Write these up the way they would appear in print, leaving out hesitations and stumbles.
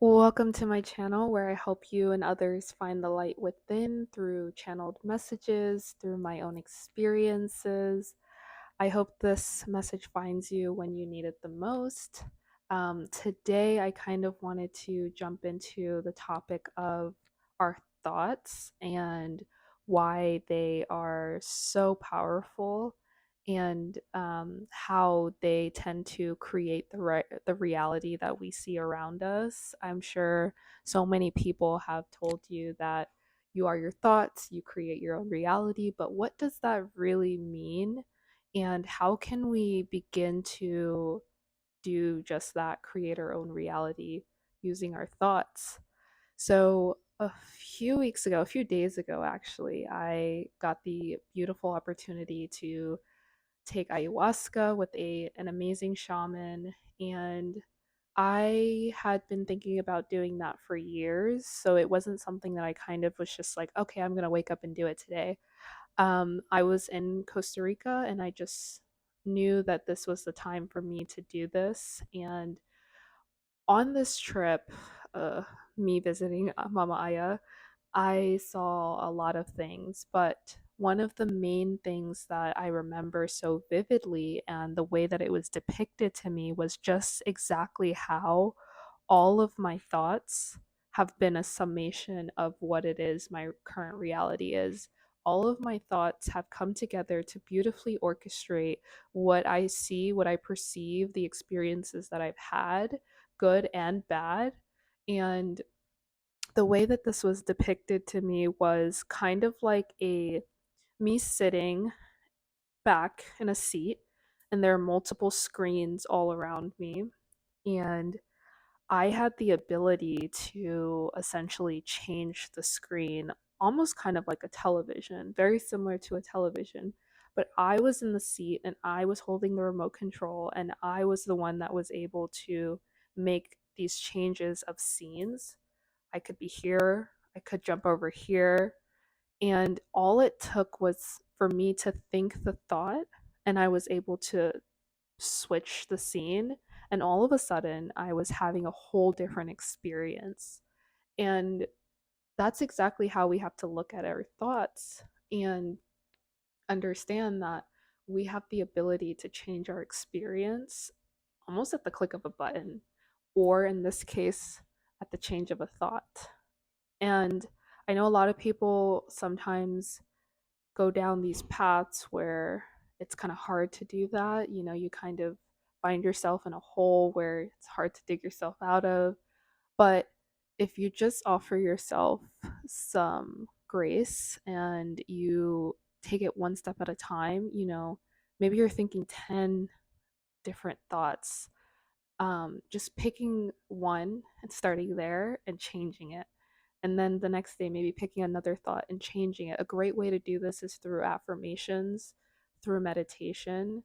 Welcome to my channel where I help you and others find the light within through channeled messages, through my own experiences. I hope this message finds you when you need it the most. Today, I kind of wanted to jump into the topic of our thoughts and why they are so powerful and how they tend to create the reality that we see around us. I'm sure so many people have told you that you are your thoughts, you create your own reality, but what does that really mean? And how can we begin to do just that, create our own reality using our thoughts? So, a few days ago, actually, I got the beautiful opportunity to take ayahuasca with an amazing shaman. And I had been thinking about doing that for years. So it wasn't something that I kind of was just like, okay, I'm going to wake up and do it today. I was in Costa Rica and I just knew that this was the time for me to do this. And on this trip, uh, me visiting Mama Aya, I saw a lot of things, but one of the main things that I remember so vividly and the way that it was depicted to me was just exactly how all of my thoughts have been a summation of what it is my current reality is. All of my thoughts have come together to beautifully orchestrate what I see, what I perceive, the experiences that I've had, good and bad. And the way that this was depicted to me was kind of like a me sitting back in a seat, and there are multiple screens all around me, and I had the ability to essentially change the screen, almost kind of like a television, very similar to a television. But I was in the seat and I was holding the remote control, and I was the one that was able to make these changes of scenes. I could be here, I could jump over here. And all it took was for me to think the thought, and I was able to switch the scene. And all of a sudden, I was having a whole different experience. And that's exactly how we have to look at our thoughts and understand that we have the ability to change our experience almost at the click of a button, or in this case, at the change of a thought. And I know a lot of people sometimes go down these paths where it's kind of hard to do that. You know, you kind of find yourself in a hole where it's hard to dig yourself out of. But if you just offer yourself some grace and you take it one step at a time, you know, maybe you're thinking 10 different thoughts, just picking one and starting there and changing it. And then the next day, maybe picking another thought and changing it. A great way to do this is through affirmations, through meditation.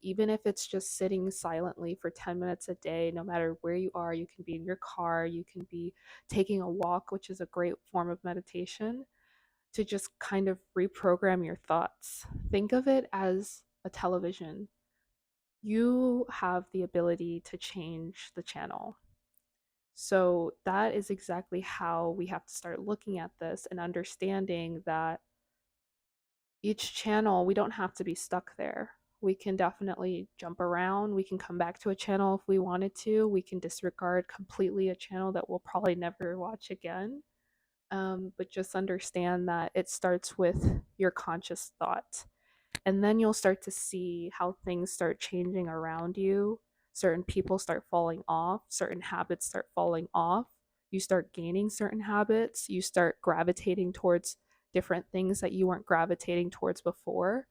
Even if it's just sitting silently for 10 minutes a day, no matter where you are, you can be in your car, you can be taking a walk, which is a great form of meditation, to just kind of reprogram your thoughts. Think of it as a television. You have the ability to change the channel. So that is exactly how we have to start looking at this and understanding that each channel, we don't have to be stuck there. We can definitely jump around. We can come back to a channel if we wanted to. We can disregard completely a channel that we'll probably never watch again. But just understand that it starts with your conscious thought. And then you'll start to see how things start changing around you. Certain people start falling off, certain habits start falling off. You start gaining certain habits, you start gravitating towards different things that you weren't gravitating towards before.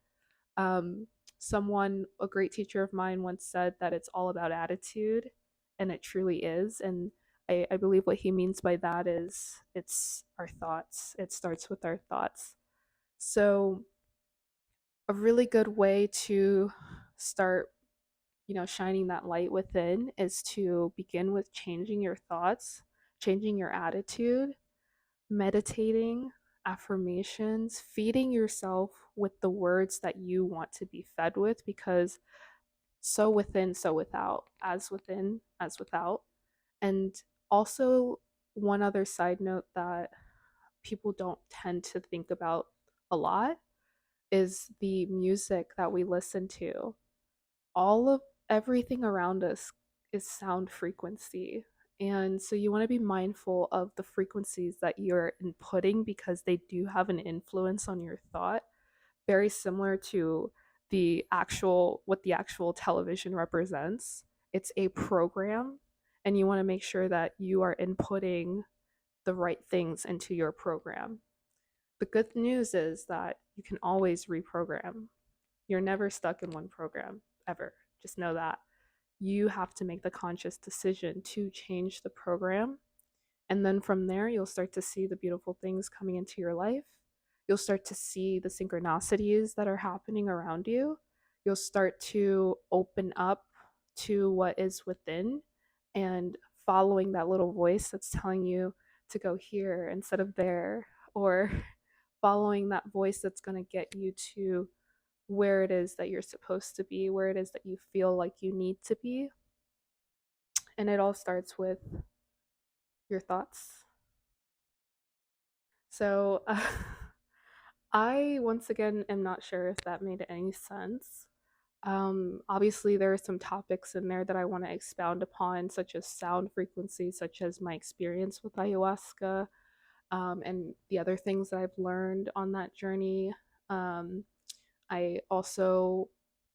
Um, a great teacher of mine, once said that it's all about attitude, and it truly is. And I believe what he means by that is it's our thoughts, it starts with our thoughts. So, a really good way to start, shining that light within is to begin with changing your thoughts, changing your attitude, meditating, affirmations, feeding yourself with the words that you want to be fed with, because so within, so without, as within, as without. And Also, one other side note that people don't tend to think about a lot is the music that we listen to. All of everything around us is sound frequency. And so you want to be mindful of the frequencies that you're inputting because they do have an influence on your thought, very similar to the actual what the actual television represents. It's a program, and you want to make sure that you are inputting the right things into your program. The good news is that you can always reprogram. You're never stuck in one program ever. Just know that. You have to make the conscious decision to change the program. And then from there, you'll start to see the beautiful things coming into your life. You'll start to see the synchronicities that are happening around you. You'll start to open up to what is within and following that little voice that's telling you to go here instead of there, or following that voice that's going to get you to where it is that you're supposed to be, where it is that you feel like you need to be. And it all starts with your thoughts. So, I once again am not sure if that made any sense. Obviously, there are some topics in there that I want to expound upon, such as sound frequency, such as my experience with ayahuasca, and the other things that I've learned on that journey. Um, I also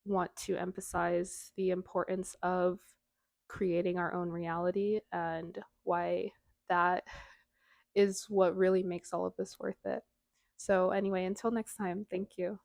want to emphasize the importance of creating our own reality and why that is what really makes all of this worth it. So, anyway, until next time, thank you.